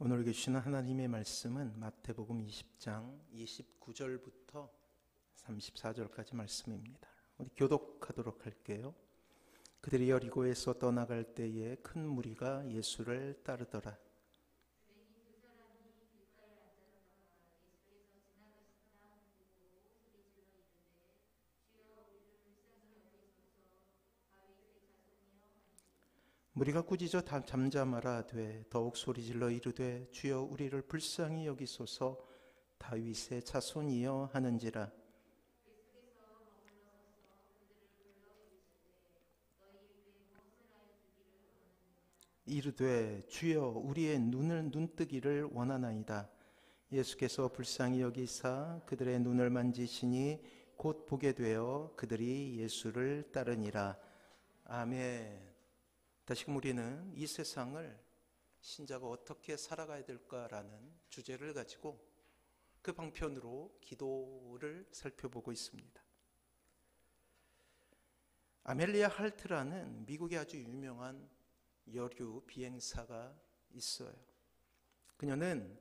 오늘 주시는 하나님의 말씀은 마태복음 20장 29절부터 34절까지 말씀입니다. 우리 교독하도록 할게요. 그들이 여리고에서 떠나갈 때에 큰 무리가 예수를 따르더라. 무리가 꾸짖어 잠잠하라 하되 더욱 소리질러 이르되 주여 우리를 불쌍히 여기소서 다윗의 자손이여 하는지라. 이르되 주여 우리의 눈뜨기를 원하나이다. 예수께서 불쌍히 여기사 그들의 눈을 만지시니 곧 보게 되어 그들이 예수를 따르니라. 아멘. 다시금 우리는 이 세상을 신자가 어떻게 살아가야 될까라는 주제를 가지고 그 방편으로 기도를 살펴보고 있습니다. 아멜리아 할트라는 미국의 아주 유명한 여류 비행사가 있어요. 그녀는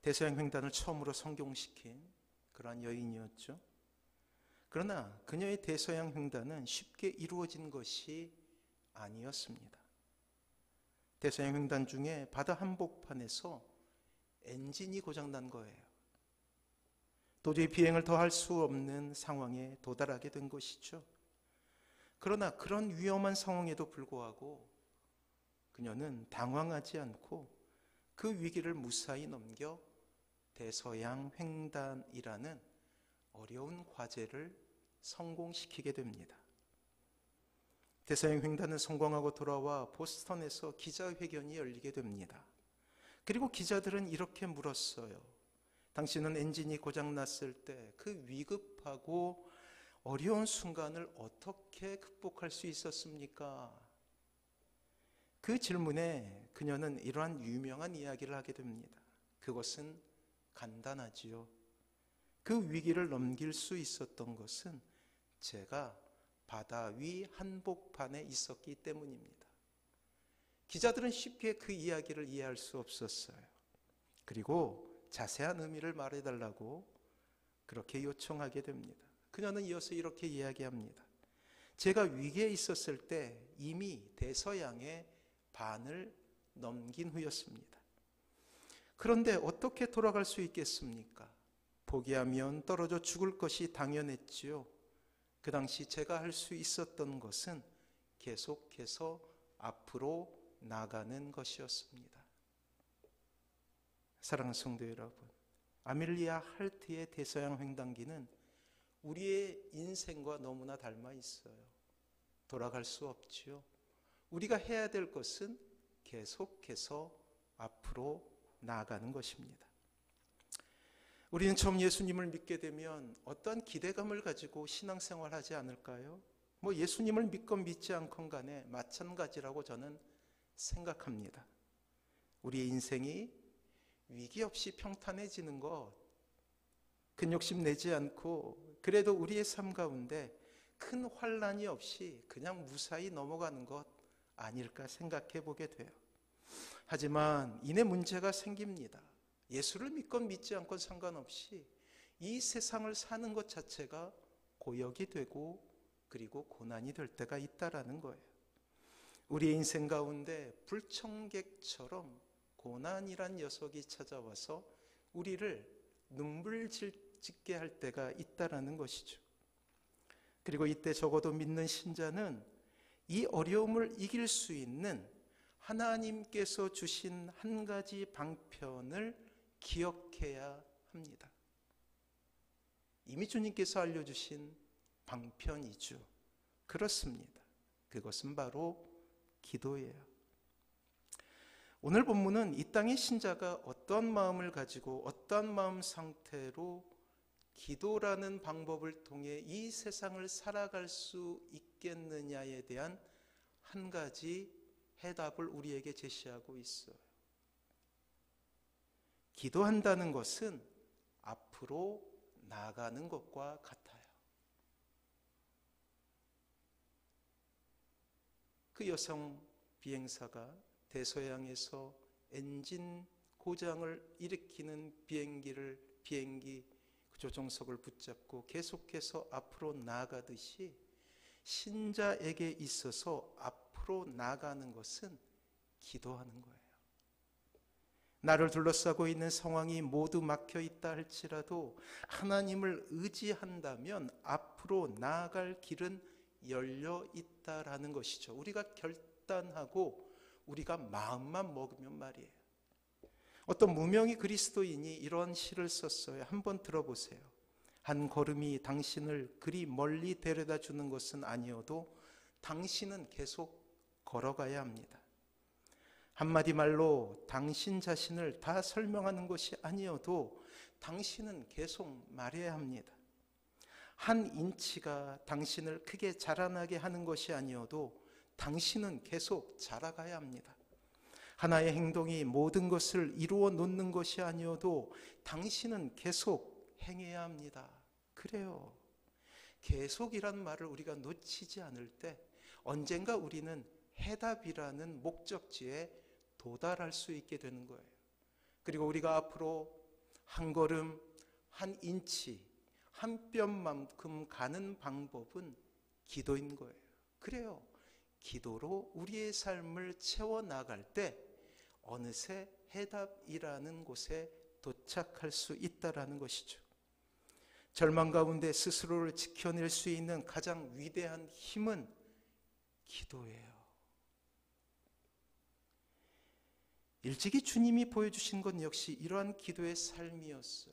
대서양 횡단을 처음으로 성공시킨 그러한 여인이었죠. 그러나 그녀의 대서양 횡단은 쉽게 이루어진 것이 아니었습니다. 대서양 횡단 중에 바다 한복판에서 엔진이 고장난 거예요. 도저히 비행을 더 할 수 없는 상황에 도달하게 된 것이죠. 그러나 그런 위험한 상황에도 불구하고 그녀는 당황하지 않고 그 위기를 무사히 넘겨 대서양 횡단이라는 어려운 과제를 성공시키게 됩니다. 대서양 횡단은 성공하고 돌아와 보스턴에서 기자회견이 열리게 됩니다. 그리고 기자들은 이렇게 물었어요. 당신은 엔진이 고장났을 때 그 위급하고 어려운 순간을 어떻게 극복할 수 있었습니까? 그 질문에 그녀는 이러한 유명한 이야기를 하게 됩니다. 그것은 간단하지요. 그 위기를 넘길 수 있었던 것은 제가 바다 위 한복판에 있었기 때문입니다. 기자들은 쉽게 그 이야기를 이해할 수 없었어요. 그리고 자세한 의미를 말해달라고 그렇게 요청하게 됩니다. 그녀는 이어서 이렇게 이야기합니다. 제가 위기에 있었을 때 이미 대서양의 반을 넘긴 후였습니다. 그런데 어떻게 돌아갈 수 있겠습니까? 포기하면 떨어져 죽을 것이 당연했지요. 그 당시 제가 할 수 있었던 것은 계속해서 앞으로 나가는 것이었습니다. 사랑하는 성도 여러분, 아멜리아 할트의 대서양 횡단기는 우리의 인생과 너무나 닮아 있어요. 돌아갈 수 없지요. 우리가 해야 될 것은 계속해서 앞으로 나아가는 것입니다. 우리는 처음 예수님을 믿게 되면 어떠한 기대감을 가지고 신앙생활하지 않을까요? 예수님을 믿건 믿지 않건 간에 마찬가지라고 저는 생각합니다. 우리의 인생이 위기 없이 평탄해지는 것, 큰 욕심 내지 않고 그래도 우리의 삶 가운데 큰 환난이 없이 그냥 무사히 넘어가는 것 아닐까 생각해 보게 돼요. 하지만 이내 문제가 생깁니다. 예수를 믿건 믿지 않건 상관없이 이 세상을 사는 것 자체가 고역이 되고 그리고 고난이 될 때가 있다라는 거예요. 우리의 인생 가운데 불청객처럼 고난이란 녀석이 찾아와서 우리를 눈물 짓게 할 때가 있다라는 것이죠. 그리고 이때 적어도 믿는 신자는 이 어려움을 이길 수 있는 하나님께서 주신 한 가지 방편을 기억해야 합니다. 이미 주님께서 알려주신 방편이죠. 그렇습니다. 그것은 바로 기도예요. 오늘 본문은 이 땅의 신자가 어떤 마음을 가지고 어떤 마음 상태로 기도라는 방법을 통해 이 세상을 살아갈 수 있겠느냐에 대한 한 가지 해답을 우리에게 제시하고 있어요. 기도한다는 것은 앞으로 나아가는 것과 같아요. 그 여성 비행사가 대서양에서 엔진 고장을 일으키는 비행기 조종석을 붙잡고 계속해서 앞으로 나아가듯이 신자에게 있어서 앞으로 나아가는 것은 기도하는 거예요. 나를 둘러싸고 있는 상황이 모두 막혀 있다 할지라도 하나님을 의지한다면 앞으로 나아갈 길은 열려 있다라는 것이죠. 우리가 결단하고 우리가 마음만 먹으면 말이에요. 어떤 무명의 그리스도인이 이러한 시를 썼어요. 한번 들어보세요. 한 걸음이 당신을 그리 멀리 데려다 주는 것은 아니어도 당신은 계속 걸어가야 합니다. 한마디 말로 당신 자신을 다 설명하는 것이 아니어도 당신은 계속 말해야 합니다. 한 인치가 당신을 크게 자라나게 하는 것이 아니어도 당신은 계속 자라가야 합니다. 하나의 행동이 모든 것을 이루어 놓는 것이 아니어도 당신은 계속 행해야 합니다. 그래요. 계속이란 말을 우리가 놓치지 않을 때 언젠가 우리는 해답이라는 목적지에 도달할 수 있게 되는 거예요. 그리고 우리가 앞으로 한 걸음, 한 인치, 한 뼘만큼 가는 방법은 기도인 거예요. 그래요. 기도로 우리의 삶을 채워나갈 때 어느새 해답이라는 곳에 도착할 수 있다는 것이죠. 절망 가운데 스스로를 지켜낼 수 있는 가장 위대한 힘은 기도예요. 일찍이 주님이 보여주신 건 역시 이러한 기도의 삶이었어요.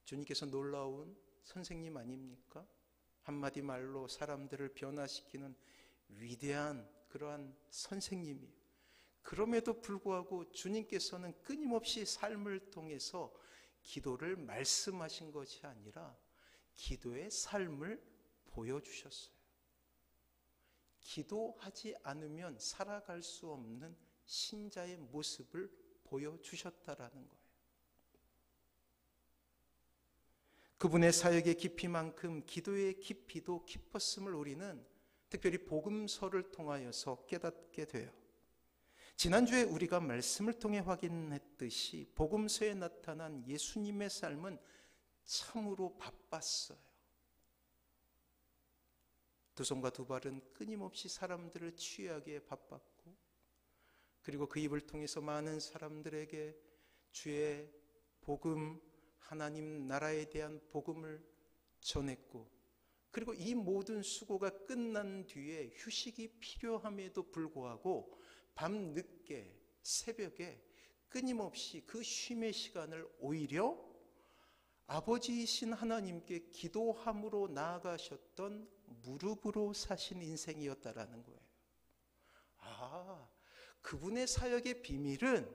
주님께서 놀라운 선생님 아닙니까? 한마디 말로 사람들을 변화시키는 위대한 그러한 선생님이에요. 그럼에도 불구하고 주님께서는 끊임없이 삶을 통해서 기도를 말씀하신 것이 아니라 기도의 삶을 보여주셨어요. 기도하지 않으면 살아갈 수 없는 신자의 모습을 보여주셨다라는 거예요. 그분의 사역의 깊이만큼 기도의 깊이도 깊었음을 우리는 특별히 복음서를 통하여서 깨닫게 돼요. 지난주에 우리가 말씀을 통해 확인했듯이 복음서에 나타난 예수님의 삶은 참으로 바빴어요. 두 손과 두 발은 끊임없이 사람들을 치유하기에 바빴고, 그리고 그 입을 통해서 많은 사람들에게 주의 복음, 하나님 나라에 대한 복음을 전했고, 그리고 이 모든 수고가 끝난 뒤에 휴식이 필요함에도 불구하고 밤늦게 새벽에 끊임없이 그 쉼의 시간을 오히려 아버지이신 하나님께 기도함으로 나아가셨던 무릎으로 사신 인생이었다라는 거예요. 아, 그분의 사역의 비밀은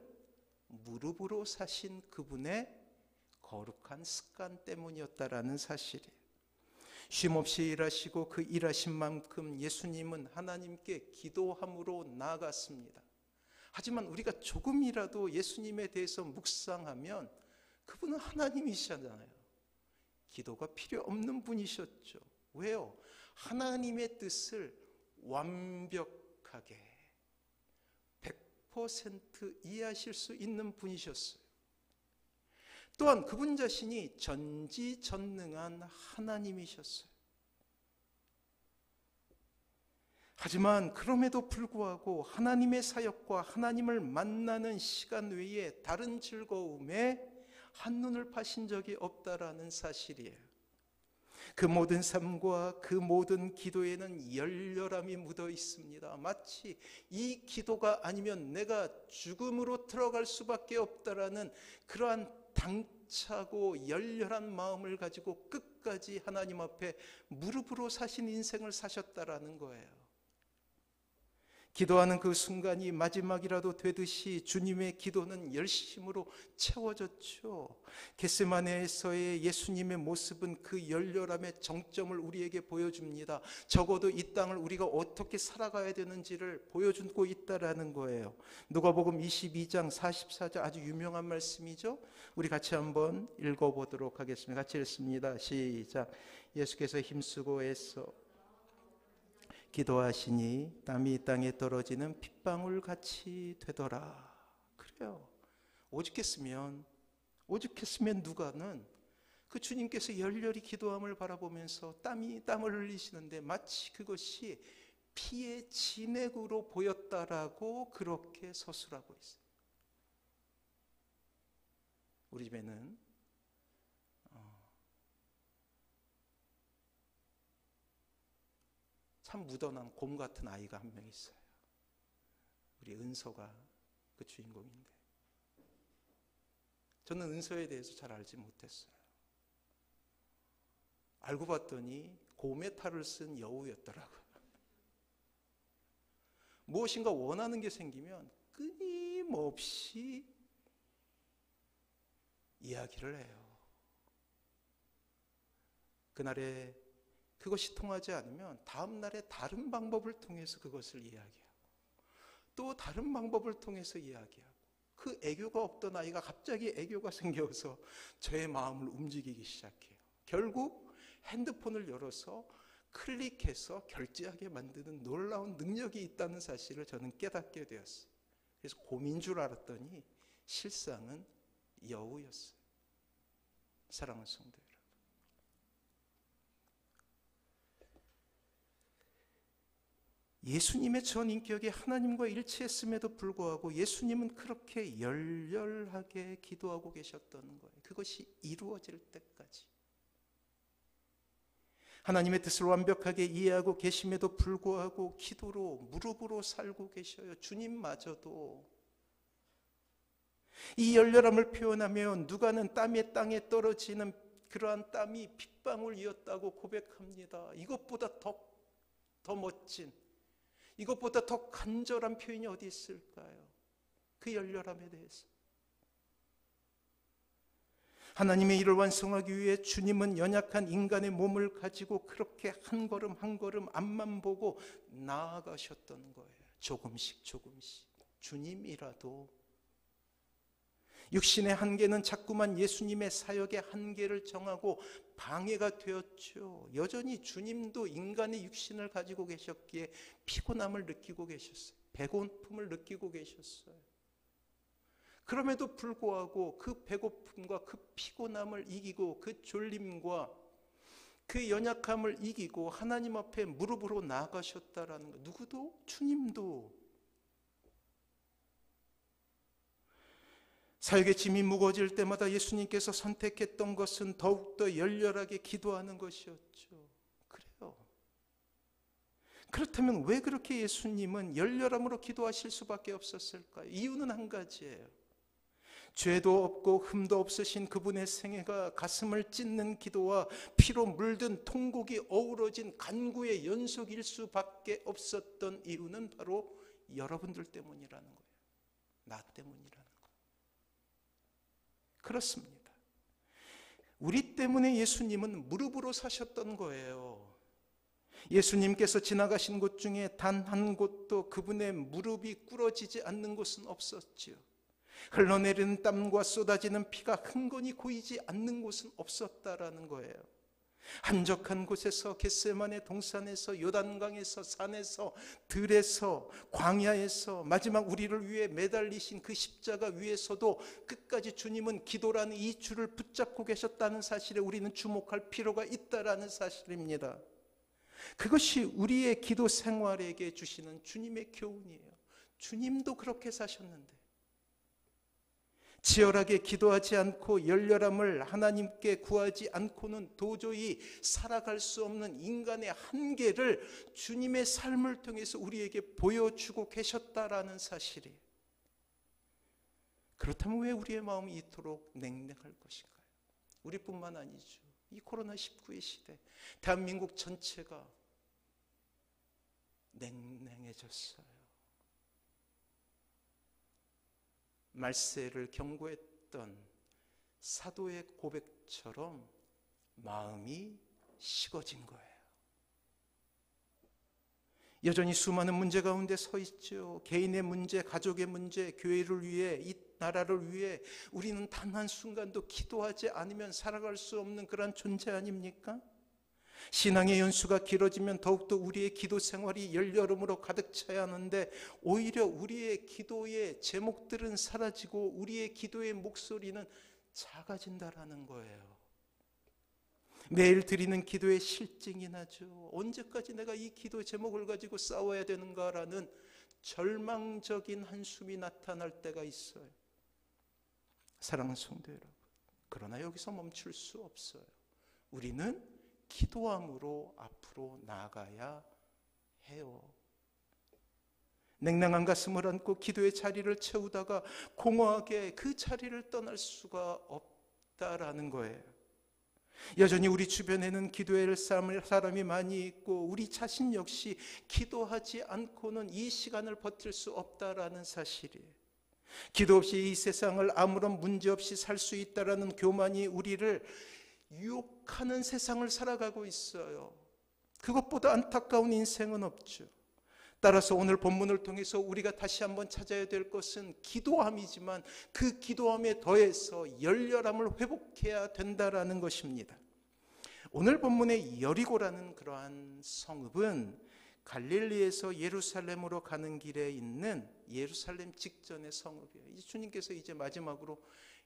무릎으로 사신 그분의 거룩한 습관 때문이었다라는 사실이에요. 쉼없이 일하시고 그 일하신 만큼 예수님은 하나님께 기도함으로 나아갔습니다. 하지만 우리가 조금이라도 예수님에 대해서 묵상하면 그분은 하나님이시잖아요. 기도가 필요 없는 분이셨죠. 왜요? 하나님의 뜻을 완벽하게 100% 이해하실 수 있는 분이셨어요. 또한 그분 자신이 전지전능한 하나님이셨어요. 하지만 그럼에도 불구하고 하나님의 사역과 하나님을 만나는 시간 외에 다른 즐거움에 한눈을 파신 적이 없다라는 사실이에요. 그 모든 삶과 그 모든 기도에는 열렬함이 묻어 있습니다. 마치 이 기도가 아니면 내가 죽음으로 들어갈 수밖에 없다라는 그러한 당차고 열렬한 마음을 가지고 끝까지 하나님 앞에 무릎으로 사신 인생을 사셨다라는 거예요. 기도하는 그 순간이 마지막이라도 되듯이 주님의 기도는 열심으로 채워졌죠. 겟세마네에서의 예수님의 모습은 그 열렬함의 정점을 우리에게 보여줍니다. 적어도 이 땅을 우리가 어떻게 살아가야 되는지를 보여주고 있다라는 거예요. 누가복음 22장 44절 아주 유명한 말씀이죠. 우리 같이 한번 읽어보도록 하겠습니다. 같이 읽습니다. 시작. 예수께서 힘쓰고 애써 기도하시니 땀이 땅에 떨어지는 핏방울 같이 되더라. 그래요. 오죽했으면 누가는 그 주님께서 열렬히 기도함을 바라보면서 땀을 흘리시는데 마치 그것이 피의 진액으로 보였다라고 그렇게 서술하고 있어요. 우리 집에는 참 묻어난 곰 같은 아이가 한 명 있어요. 우리 은서가 그 주인공인데, 저는 은서에 대해서 잘 알지 못했어요. 알고 봤더니 곰의 탈을 쓴 여우였더라고요. 무엇인가 원하는 게 생기면 끊임없이 이야기를 해요. 그날에 그것이 통하지 않으면 다음 날에 다른 방법을 통해서 그것을 이야기하고 또 다른 방법을 통해서 이야기하고, 그 애교가 없던 아이가 갑자기 애교가 생겨서 저의 마음을 움직이기 시작해요. 결국 핸드폰을 열어서 클릭해서 결제하게 만드는 놀라운 능력이 있다는 사실을 저는 깨닫게 되었어요. 그래서 곰인 줄 알았더니 실상은 여우였어요. 사랑하는 성도 여러분, 예수님의 전 인격이 하나님과 일치했음에도 불구하고 예수님은 그렇게 열렬하게 기도하고 계셨던 거예요. 그것이 이루어질 때까지. 하나님의 뜻을 완벽하게 이해하고 계심에도 불구하고 기도로, 무릎으로 살고 계셔요. 주님마저도. 이 열렬함을 표현하면 누가는 땀에 땅에 떨어지는 그러한 땀이 핏방울이었다고 고백합니다. 이것보다 더 멋진, 이것보다 더 간절한 표현이 어디 있을까요? 그 열렬함에 대해서. 하나님의 일을 완성하기 위해 주님은 연약한 인간의 몸을 가지고 그렇게 한 걸음 한 걸음 앞만 보고 나아가셨던 거예요. 조금씩 주님이라도 육신의 한계는 자꾸만 예수님의 사역의 한계를 정하고 방해가 되었죠. 여전히 주님도 인간의 육신을 가지고 계셨기에 피곤함을 느끼고 계셨어요. 배고픔을 느끼고 계셨어요. 그럼에도 불구하고 그 배고픔과 그 피곤함을 이기고 그 졸림과 그 연약함을 이기고 하나님 앞에 무릎으로 나아가셨다라는 것. 누구도? 주님도. 사역의 짐이 무거워질 때마다 예수님께서 선택했던 것은 더욱더 열렬하게 기도하는 것이었죠. 그래요. 그렇다면 왜 그렇게 예수님은 열렬함으로 기도하실 수밖에 없었을까요? 이유는 한 가지예요. 죄도 없고 흠도 없으신 그분의 생애가 가슴을 찢는 기도와 피로 물든 통곡이 어우러진 간구의 연속일 수밖에 없었던 이유는 바로 여러분들 때문이라는 거예요. 나 때문이라는 거예요. 그렇습니다. 우리 때문에 예수님은 무릎으로 사셨던 거예요. 예수님께서 지나가신 곳 중에 단 한 곳도 그분의 무릎이 꿇어지지 않는 곳은 없었지요. 흘러내리는 땀과 쏟아지는 피가 흥건히 고이지 않는 곳은 없었다라는 거예요. 한적한 곳에서, 겟세마네 동산에서, 요단강에서, 산에서, 들에서, 광야에서, 마지막 우리를 위해 매달리신 그 십자가 위에서도 끝까지 주님은 기도라는 이 줄을 붙잡고 계셨다는 사실에 우리는 주목할 필요가 있다라는 사실입니다. 그것이 우리의 기도 생활에게 주시는 주님의 교훈이에요. 주님도 그렇게 사셨는데, 치열하게 기도하지 않고 열렬함을 하나님께 구하지 않고는 도저히 살아갈 수 없는 인간의 한계를 주님의 삶을 통해서 우리에게 보여주고 계셨다라는 사실이. 그렇다면 왜 우리의 마음이 이토록 냉랭할 것인가요? 우리뿐만 아니죠. 이 코로나19의 시대, 대한민국 전체가 냉랭해졌어요. 말세를 경고했던 사도의 고백처럼 마음이 식어진 거예요. 여전히 수많은 문제 가운데 서 있죠. 개인의 문제, 가족의 문제, 교회를 위해, 이 나라를 위해 우리는 단 한순간도 기도하지 않으면 살아갈 수 없는 그런 존재 아닙니까? 신앙의 연수가 길어지면 더욱더 우리의 기도 생활이 열여름으로 가득 차야 하는데 오히려 우리의 기도의 제목들은 사라지고 우리의 기도의 목소리는 작아진다라는 거예요. 매일 드리는 기도에 실증이 나죠. 언제까지 내가 이 기도 제목을 가지고 싸워야 되는가라는 절망적인 한숨이 나타날 때가 있어요. 사랑하는 성도 여러분, 그러나 여기서 멈출 수 없어요. 우리는 기도함으로 앞으로 나아가야 해요. 냉랭한 가슴을 안고 기도의 자리를 채우다가 공허하게 그 자리를 떠날 수가 없다라는 거예요. 여전히 우리 주변에는 기도할 사람이 많이 있고 우리 자신 역시 기도하지 않고는 이 시간을 버틸 수 없다라는 사실이에요. 기도 없이 이 세상을 아무런 문제 없이 살 수 있다라는 교만이 우리를 유혹하는 세상을 살아가고 있어요. 그것보다 안타까운 인생은 없죠. 따라서 오늘 본문을 통해서 우리가 다시 한번 찾아야 될 것은 기도함이지만 그 기도함에 더해서 열렬함을 회복해야 된다라는 것입니다. 오늘 본문의 여리고라는 그러한 성읍은 갈릴리에서 예루살렘으로 가는 길에 있는 예루살렘 직전의 성읍이에요. 이제 주님께서 이제 마지막으로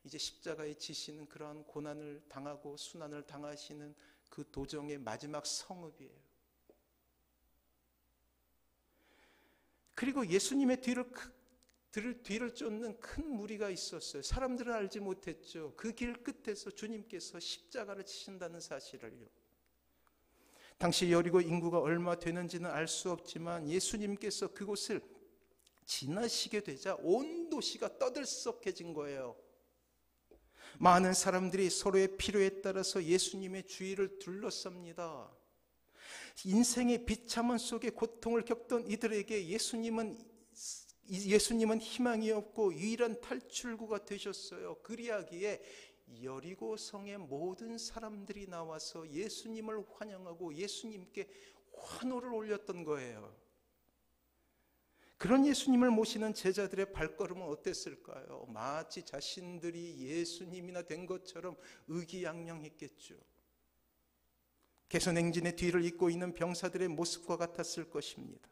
이제 십자가에 지시는 그러한 고난을 당하고 순환을 당하시는 그 도정의 마지막 성읍이에요. 그리고 예수님의 뒤를 쫓는 큰 무리가 있었어요. 사람들은 알지 못했죠. 그 길 끝에서 주님께서 십자가를 치신다는 사실을요. 당시 여리고 인구가 얼마 되는지는 알 수 없지만 예수님께서 그곳을 지나시게 되자 온 도시가 떠들썩해진 거예요. 많은 사람들이 서로의 필요에 따라서 예수님의 주위를 둘러쌉니다. 인생의 비참한 속에 고통을 겪던 이들에게 예수님은 희망이 없고 유일한 탈출구가 되셨어요. 그리하기에 여리고 성의 모든 사람들이 나와서 예수님을 환영하고 예수님께 환호를 올렸던 거예요. 그런 예수님을 모시는 제자들의 발걸음은 어땠을까요? 마치 자신들이 예수님이나 된 것처럼 의기양양했겠죠. 개선행진의 뒤를 잇고 있는 병사들의 모습과 같았을 것입니다.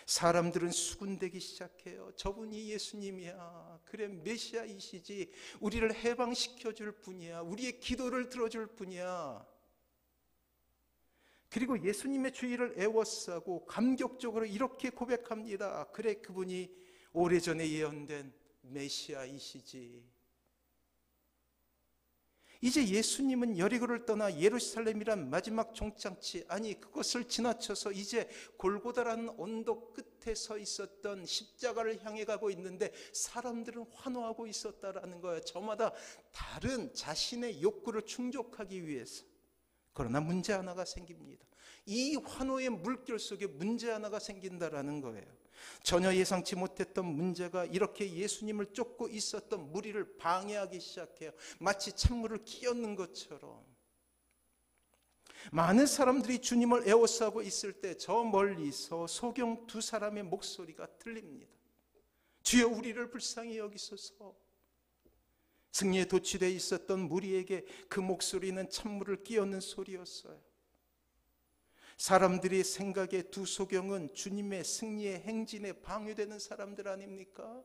사람들은 수군대기 시작해요. 저분이 예수님이야. 그래, 메시아이시지. 우리를 해방시켜줄 분이야. 우리의 기도를 들어줄 분이야. 그리고 예수님의 주의를 애워싸고 감격적으로 이렇게 고백합니다. 그래, 그분이 오래전에 예언된 메시아이시지. 이제 예수님은 여리고를 떠나 예루살렘이란 마지막 종착지, 아니 그것을 지나쳐서 이제 골고다라는 언덕 끝에 서 있었던 십자가를 향해 가고 있는데 사람들은 환호하고 있었다라는 거예요. 저마다 다른 자신의 욕구를 충족하기 위해서. 그러나 문제 하나가 생깁니다. 이 환호의 물결 속에 문제 하나가 생긴다라는 거예요. 전혀 예상치 못했던 문제가 이렇게 예수님을 쫓고 있었던 무리를 방해하기 시작해요. 마치 찬물을 끼얹는 것처럼. 많은 사람들이 주님을 애워싸고 있을 때 저 멀리서 소경 두 사람의 목소리가 들립니다. 주여, 우리를 불쌍히 여기소서. 승리에 도취되어 있었던 무리에게 그 목소리는 찬물을 끼얹는 소리였어요. 사람들의 생각에 두 소경은 주님의 승리의 행진에 방해되는 사람들 아닙니까?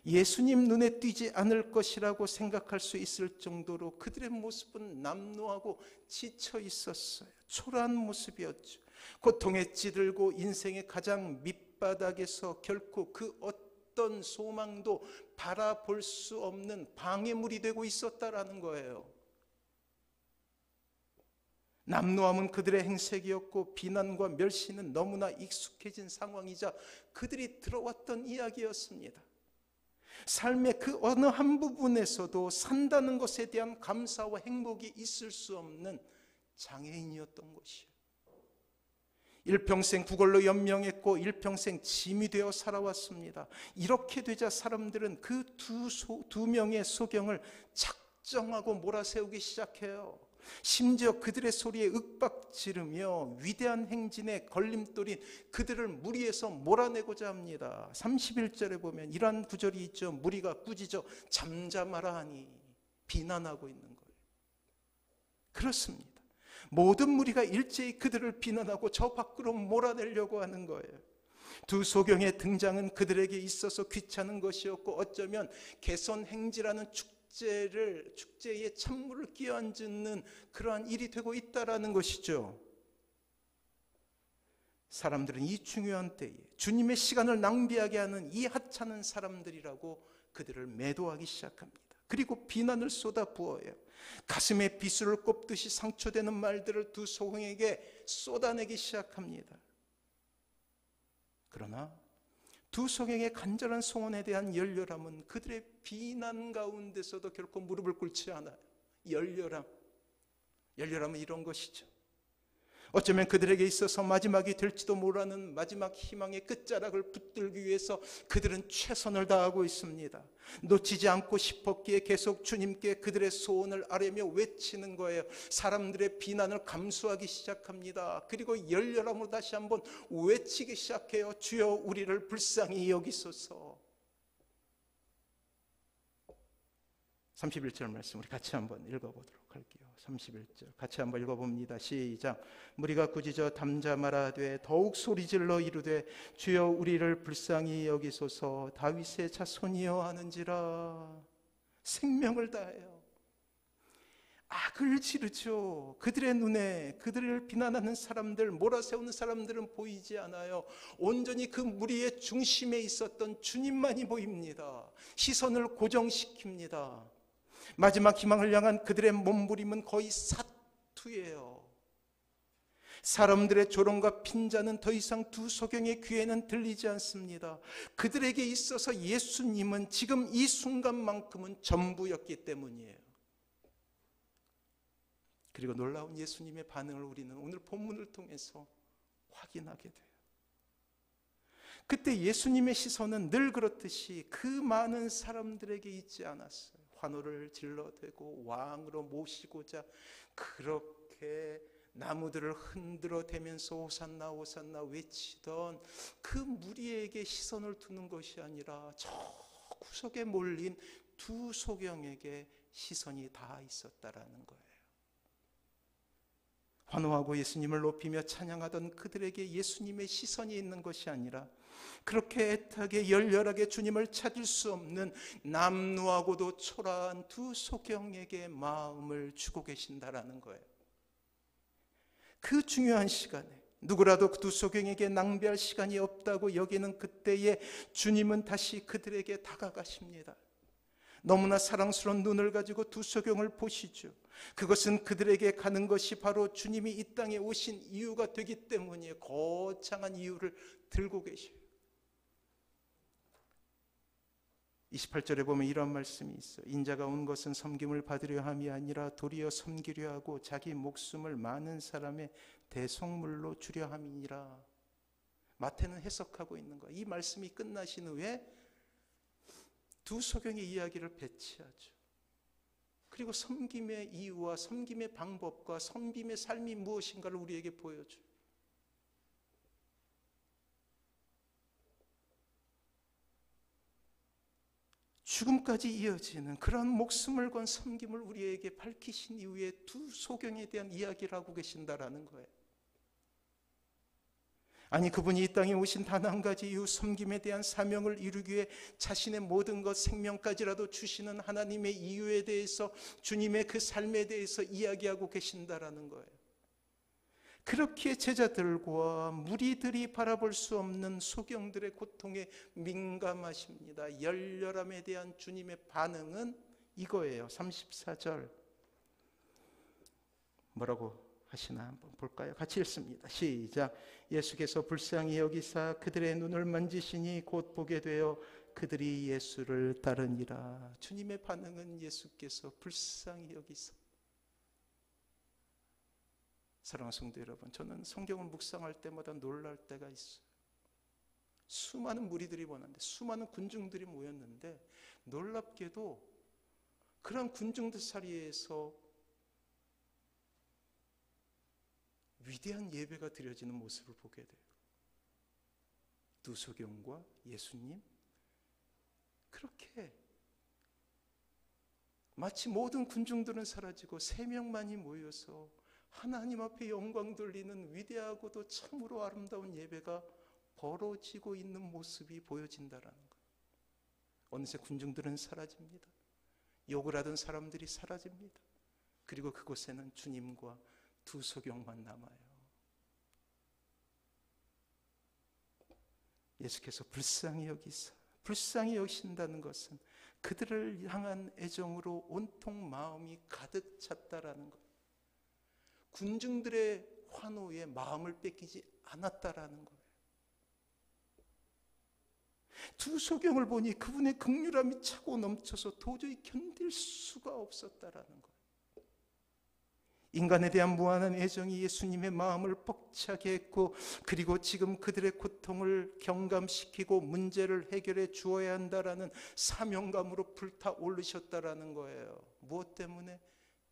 예수님 눈에 띄지 않을 것이라고 생각할 수 있을 정도로 그들의 모습은 남노하고 지쳐 있었어요. 초라한 모습이었죠. 고통에 찌들고 인생의 가장 밑바닥에서 결코 그 어떤 소망도 바라볼 수 없는 방해물이 되고 있었다라는 거예요. 남노함은 그들의 행색이었고 비난과 멸시는 너무나 익숙해진 상황이자 그들이 들어왔던 이야기였습니다. 삶의 그 어느 한 부분에서도 산다는 것에 대한 감사와 행복이 있을 수 없는 장애인이었던 것이요. 일평생 구걸로 연명했고 일평생 짐이 되어 살아왔습니다. 이렇게 되자 사람들은 그 두 명의 소경을 작정하고 몰아세우기 시작해요. 심지어 그들의 소리에 윽박지르며 위대한 행진의 걸림돌인 그들을 무리에서 몰아내고자 합니다. 31절에 보면 이러한 구절이 있죠. 무리가 꾸짖어 잠잠하라 하니 비난하고 있는 거예요. 그렇습니다. 모든 무리가 일제히 그들을 비난하고 저 밖으로 몰아내려고 하는 거예요. 두 소경의 등장은 그들에게 있어서 귀찮은 것이었고 어쩌면 개선행지라는 축제에 찬물을 끼얹는 그러한 일이 되고 있다라는 것이죠. 사람들은 이 중요한 때에 주님의 시간을 낭비하게 하는 이 하찮은 사람들이라고 그들을 매도하기 시작합니다. 그리고 비난을 쏟아부어요. 가슴에 비수를 꼽듯이 상처되는 말들을 두 소경에게 쏟아내기 시작합니다. 그러나 두 소경의 간절한 소원에 대한 열렬함은 그들의 비난 가운데서도 결코 무릎을 꿇지 않아요. 열렬함은 이런 것이죠. 어쩌면 그들에게 있어서 마지막이 될지도 모르는 마지막 희망의 끝자락을 붙들기 위해서 그들은 최선을 다하고 있습니다. 놓치지 않고 싶었기에 계속 주님께 그들의 소원을 아뢰며 외치는 거예요. 사람들의 비난을 감수하기 시작합니다. 그리고 열렬함으로 다시 한번 외치기 시작해요. 주여 우리를 불쌍히 여기소서. 31절 말씀 우리 같이 한번 읽어보도록 할게요. 31절 같이 한번 읽어봅니다. 시작. 무리가 꾸짖어 담잠하라되 더욱 소리질러 이르되 주여 우리를 불쌍히 여기소서. 다윗의 자손이여 하는지라. 생명을 다해요. 악을 지르죠. 그들의 눈에 그들을 비난하는 사람들, 몰아세우는 사람들은 보이지 않아요. 온전히 그 무리의 중심에 있었던 주님만이 보입니다. 시선을 고정시킵니다. 마지막 희망을 향한 그들의 몸부림은 거의 사투예요. 사람들의 조롱과 핀잔은 더 이상 두 소경의 귀에는 들리지 않습니다. 그들에게 있어서 예수님은 지금 이 순간만큼은 전부였기 때문이에요. 그리고 놀라운 예수님의 반응을 우리는 오늘 본문을 통해서 확인하게 돼요. 그때 예수님의 시선은 늘 그렇듯이 그 많은 사람들에게 있지 않았어요. 환호를 질러대고 왕으로 모시고자 그렇게 나무들을 흔들어 대면서 호산나 호산나 외치던 그 무리에게 시선을 두는 것이 아니라 저 구석에 몰린 두 소경에게 시선이 다 있었다라는 거예요. 환호하고 예수님을 높이며 찬양하던 그들에게 예수님의 시선이 있는 것이 아니라 그렇게 애타게 열렬하게 주님을 찾을 수 없는 남루하고도 초라한 두 소경에게 마음을 주고 계신다라는 거예요. 그 중요한 시간에 누구라도 두 소경에게 낭비할 시간이 없다고 여기는 그때에 주님은 다시 그들에게 다가가십니다. 너무나 사랑스러운 눈을 가지고 두 소경을 보시죠. 그것은 그들에게 가는 것이 바로 주님이 이 땅에 오신 이유가 되기 때문이에요. 거창한 이유를 들고 계셔요. 28절에 보면 이런 말씀이 있어요. 인자가 온 것은 섬김을 받으려 함이 아니라 도리어 섬기려 하고 자기 목숨을 많은 사람의 대속물로 주려 함이니라. 마태는 해석하고 있는 거예요. 이 말씀이 끝나신 후에 두 소경의 이야기를 배치하죠. 그리고 섬김의 이유와 섬김의 방법과 섬김의 삶이 무엇인가를 우리에게 보여줘요. 죽음까지 이어지는 그런 목숨을 건 섬김을 우리에게 밝히신 이후에 두 소경에 대한 이야기를 하고 계신다라는 거예요. 아니 그분이 이 땅에 오신 단 한 가지 이유 섬김에 대한 사명을 이루기 위해 자신의 모든 것 생명까지라도 주시는 하나님의 이유에 대해서 주님의 그 삶에 대해서 이야기하고 계신다라는 거예요. 그렇게 제자들과 무리들이 바라볼 수 없는 소경들의 고통에 민감하십니다. 열렬함에 대한 주님의 반응은 이거예요. 34절 뭐라고 하시나 한번 볼까요? 같이 읽습니다. 시작. 예수께서 불쌍히 여기사 그들의 눈을 만지시니 곧 보게 되어 그들이 예수를 따르니라. 주님의 반응은 예수께서 불쌍히 여기사. 사랑하는 성도 여러분, 저는 성경을 묵상할 때마다 놀랄 때가 있어요. 수많은 무리들이 모였는데 수많은 군중들이 모였는데 놀랍게도 그런 군중들 사이에서 위대한 예배가 드려지는 모습을 보게 돼요. 두 소경과 예수님 그렇게 마치 모든 군중들은 사라지고 세 명만이 모여서 하나님 앞에 영광 돌리는 위대하고도 참으로 아름다운 예배가 벌어지고 있는 모습이 보여진다라는 거예요. 어느새 군중들은 사라집니다. 욕을 하던 사람들이 사라집니다. 그리고 그곳에는 주님과 두 소경만 남아요. 예수께서 불쌍히 여기신다는 것은 그들을 향한 애정으로 온통 마음이 가득 찼다라는 것. 군중들의 환호에 마음을 뺏기지 않았다라는 거예요. 두 소경을 보니 그분의 긍휼함이 차고 넘쳐서 도저히 견딜 수가 없었다라는 거예요. 인간에 대한 무한한 애정이 예수님의 마음을 벅차게 했고, 그리고 지금 그들의 고통을 경감시키고 문제를 해결해 주어야 한다라는 사명감으로 불타오르셨다라는 거예요. 무엇 때문에?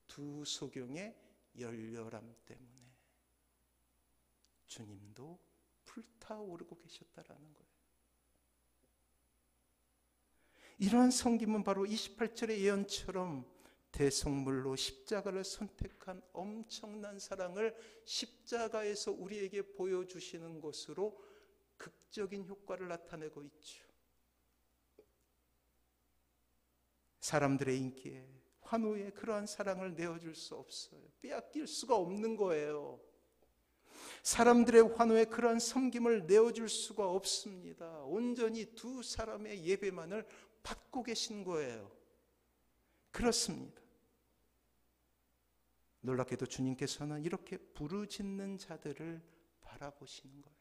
두 소경의 열렬함 때문에. 주님도 불타오르고 계셨다라는 거예요. 이러한 섬김은 바로 28절의 예언처럼 대속물로 십자가를 선택한 엄청난 사랑을 십자가에서 우리에게 보여주시는 것으로 극적인 효과를 나타내고 있죠. 사람들의 인기에, 환호에 그러한 사랑을 내어줄 수 없어요. 빼앗길 수가 없는 거예요. 사람들의 환호에 그러한 섬김을 내어줄 수가 없습니다. 온전히 두 사람의 예배만을 받고 계신 거예요. 그렇습니다. 놀랍게도 주님께서는 이렇게 부르짖는 자들을 바라보시는 거예요.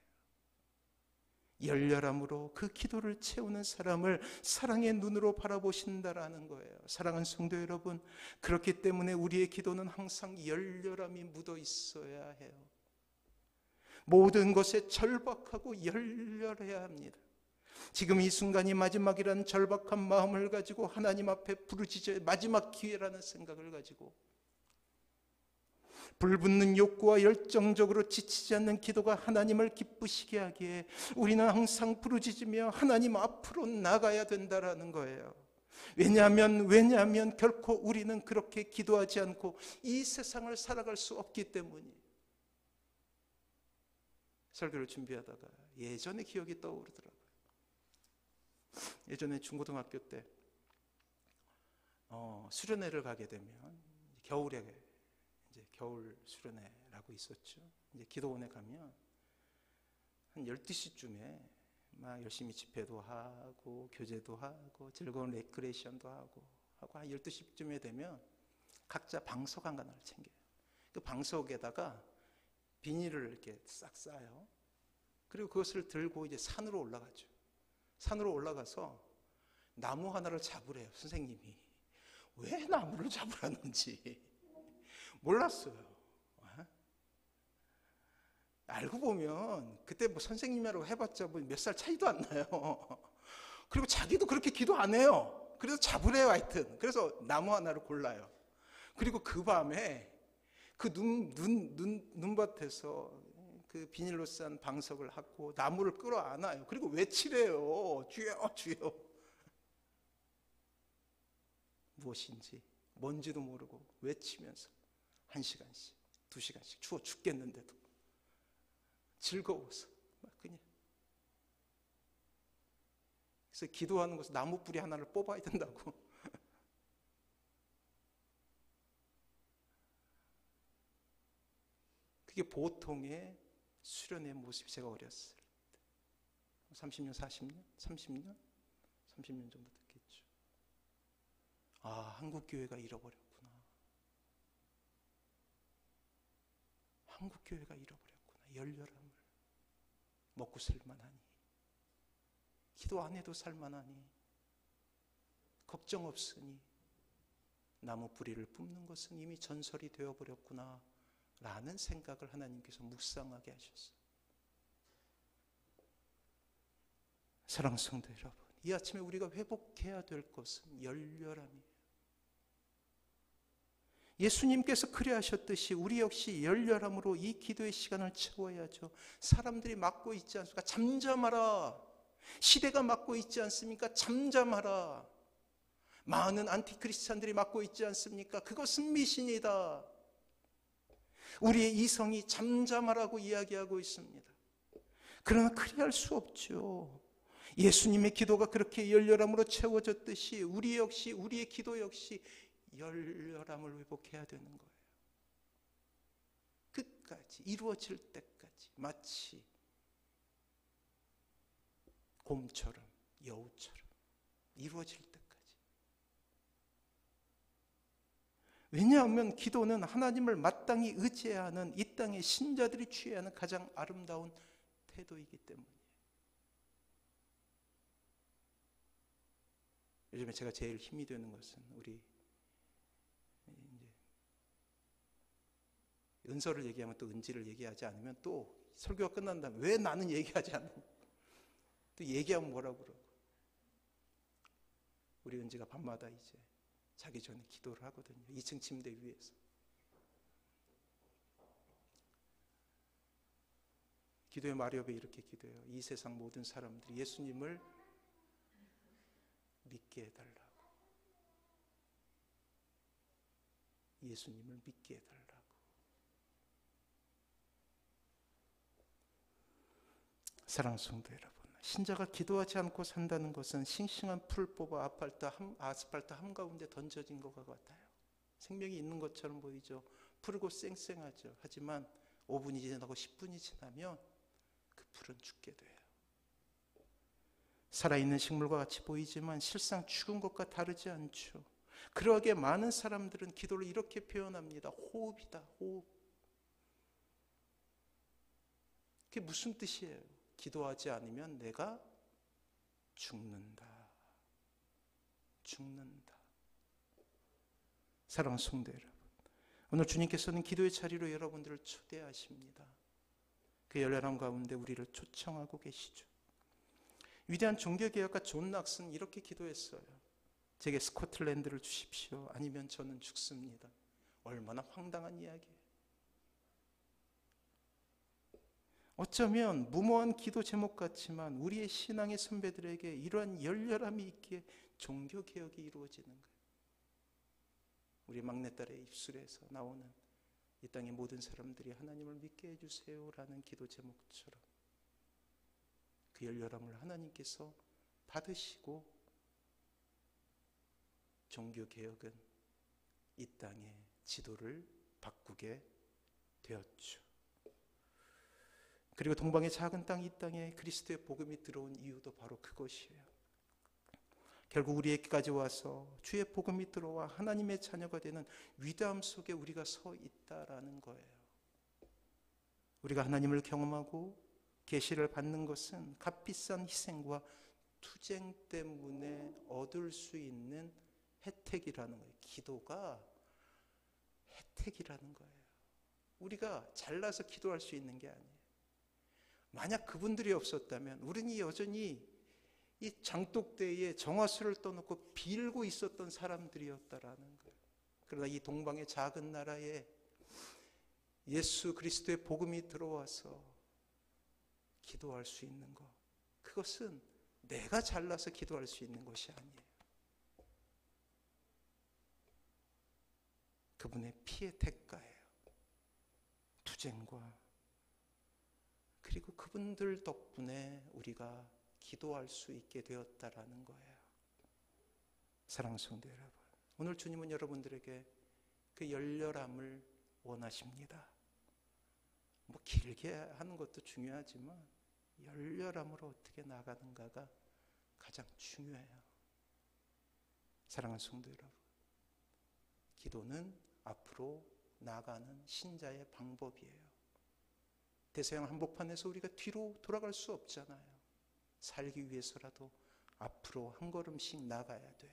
열렬함으로 그 기도를 채우는 사람을 사랑의 눈으로 바라보신다라는 거예요. 사랑하는 성도 여러분, 그렇기 때문에 우리의 기도는 항상 열렬함이 묻어 있어야 해요. 모든 것에 절박하고 열렬해야 합니다. 지금 이 순간이 마지막이라는 절박한 마음을 가지고 하나님 앞에 부르짖어야 마지막 기회라는 생각을 가지고 불붙는 욕구와 열정적으로 지치지 않는 기도가 하나님을 기쁘시게 하기에 우리는 항상 부르짖으며 하나님 앞으로 나가야 된다라는 거예요. 왜냐하면 결코 우리는 그렇게 기도하지 않고 이 세상을 살아갈 수 없기 때문이에요. 설교를 준비하다가 예전의 기억이 떠오르더라고요. 예전에 중고등학교 때 수련회를 가게 되면 겨울에 이제 겨울 수련회라고 있었죠. 이제 기도원에 가면 한 12시쯤에 막 열심히 집회도 하고 교제도 하고 즐거운 레크레이션도 하고 한 12시쯤에 되면 각자 방석 하나를 챙겨요. 그 방석에다가 비닐을 이렇게 싹 싸요. 그리고 그것을 들고 이제 산으로 올라가죠. 산으로 올라가서 나무 하나를 잡으래요. 선생님이. 왜 나무를 잡으라는지 몰랐어요. 알고 보면 그때 뭐 선생님이라고 해봤자 뭐 몇 살 차이도 안 나요. 그리고 자기도 그렇게 기도 안 해요. 그래서 잡으래요. 하여튼 그래서 나무 하나를 골라요. 그리고 그 밤에 그 눈밭에서 그 비닐로 싼 방석을 하고 나무를 끌어안아요. 그리고 외치래요. 주여 주여. 무엇인지 뭔지도 모르고 외치면서 1시간씩 2시간씩 추워 죽겠는데도 즐거워서 막 그냥. 그래서 기도하는 것은 나무 뿌리 하나를 뽑아야 된다고. 그게 보통의 수련의 모습이 제가 어렸을 때 30년, 40년, 30년 정도 됐겠죠. 아, 한국교회가 잃어버렸구나. 한국교회가 잃어버렸구나. 열렬함을. 먹고 살만하니, 기도 안 해도 살만하니, 걱정 없으니, 나무 뿌리를 뿜는 것은 이미 전설이 되어버렸구나 라는 생각을 하나님께서 묵상하게 하셨어요. 사랑하는 성도 여러분, 이 아침에 우리가 회복해야 될 것은 열렬함이에요. 예수님께서 그래 하셨듯이 우리 역시 열렬함으로 이 기도의 시간을 채워야죠. 사람들이 막고 있지 않습니까? 잠잠하라. 시대가 막고 있지 않습니까? 잠잠하라. 많은 안티크리스찬들이 막고 있지 않습니까? 그것은 미신이다. 우리의 이성이 잠잠하라고 이야기하고 있습니다. 그러나 그리할 수 없죠. 예수님의 기도가 그렇게 열렬함으로 채워졌듯이 우리의 기도 역시 열렬함을 회복해야 되는 거예요. 끝까지 이루어질 때까지 마치 곰처럼 여우처럼 이루어질 때까지. 왜냐하면 기도는 하나님을 마땅히 의지해야 하는 이 땅의 신자들이 취해야 하는 가장 아름다운 태도이기 때문이에요. 요즘에 제가 제일 힘이 되는 것은 우리 이제 은서를 얘기하면 또 은지를 얘기하지 않으면 또 설교가 끝난 다음에 왜 나는 얘기하지 않는 또 얘기하면 뭐라고 그러고 우리 은지가 밤마다 이제 자기 전에 기도를 하거든요. 2층 침대 위에서. 기도의 마리오베 이렇게 기도해요. 이 세상 모든 사람들이 예수님을 믿게 해달라고. 예수님을 믿게 해달라고. 사랑하는 성도 여러분, 신자가 기도하지 않고 산다는 것은 싱싱한 풀 뽑아 아스팔트 한가운데 던져진 것과 같아요. 생명이 있는 것처럼 보이죠. 푸르고 쌩쌩하죠. 하지만 5분이 지나고 10분이 지나면 그 풀은 죽게 돼요. 살아있는 식물과 같이 보이지만 실상 죽은 것과 다르지 않죠. 그러하게 많은 사람들은 기도를 이렇게 표현합니다. 호흡이다, 호흡. 그게 무슨 뜻이에요? 기도하지 않으면 내가 죽는다. 죽는다. 사랑하는 성도 여러분, 오늘 주님께서는 기도의 자리로 여러분들을 초대하십니다. 그 열렬함 가운데 우리를 초청하고 계시죠. 위대한 종교개혁가 존 낙스는 이렇게 기도했어요. 제게 스코틀랜드를 주십시오. 아니면 저는 죽습니다. 얼마나 황당한 이야기예요. 어쩌면 무모한 기도 제목 같지만 우리의 신앙의 선배들에게 이러한 열렬함이 있기에 종교개혁이 이루어지는 거예요. 우리 막내딸의 입술에서 나오는 이 땅의 모든 사람들이 하나님을 믿게 해주세요라는 기도 제목처럼 그 열렬함을 하나님께서 받으시고 종교개혁은 이 땅의 지도를 바꾸게 되었죠. 그리고 동방의 작은 땅 이 땅에 그리스도의 복음이 들어온 이유도 바로 그것이에요. 결국 우리에게까지 와서 주의 복음이 들어와 하나님의 자녀가 되는 위대함 속에 우리가 서 있다라는 거예요. 우리가 하나님을 경험하고 계시를 받는 것은 값비싼 희생과 투쟁 때문에 얻을 수 있는 혜택이라는 거예요. 기도가 혜택이라는 거예요. 우리가 잘나서 기도할 수 있는 게 아니에요. 만약 그분들이 없었다면 우리는 여전히 이 장독대에 정화수를 떠놓고 빌고 있었던 사람들이었다라는 거예요. 그러나 이 동방의 작은 나라에 예수 그리스도의 복음이 들어와서 기도할 수 있는 것, 그것은 내가 잘나서 기도할 수 있는 것이 아니에요. 그분의 피의 대가예요. 투쟁과 그리고 그분들 덕분에 우리가 기도할 수 있게 되었다라는 거예요. 사랑하는 성도 여러분, 오늘 주님은 여러분들에게 그 열렬함을 원하십니다. 뭐 길게 하는 것도 중요하지만 열렬함으로 어떻게 나가는가가 가장 중요해요. 사랑하는 성도 여러분, 기도는 앞으로 나가는 신자의 방법이에요. 대서양 한복판에서 우리가 뒤로 돌아갈 수 없잖아요. 살기 위해서라도 앞으로 한 걸음씩 나가야 돼요.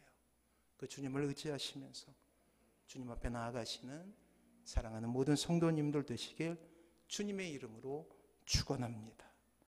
그 주님을 의지하시면서 주님 앞에 나아가시는 사랑하는 모든 성도님들 되시길 주님의 이름으로 축원합니다.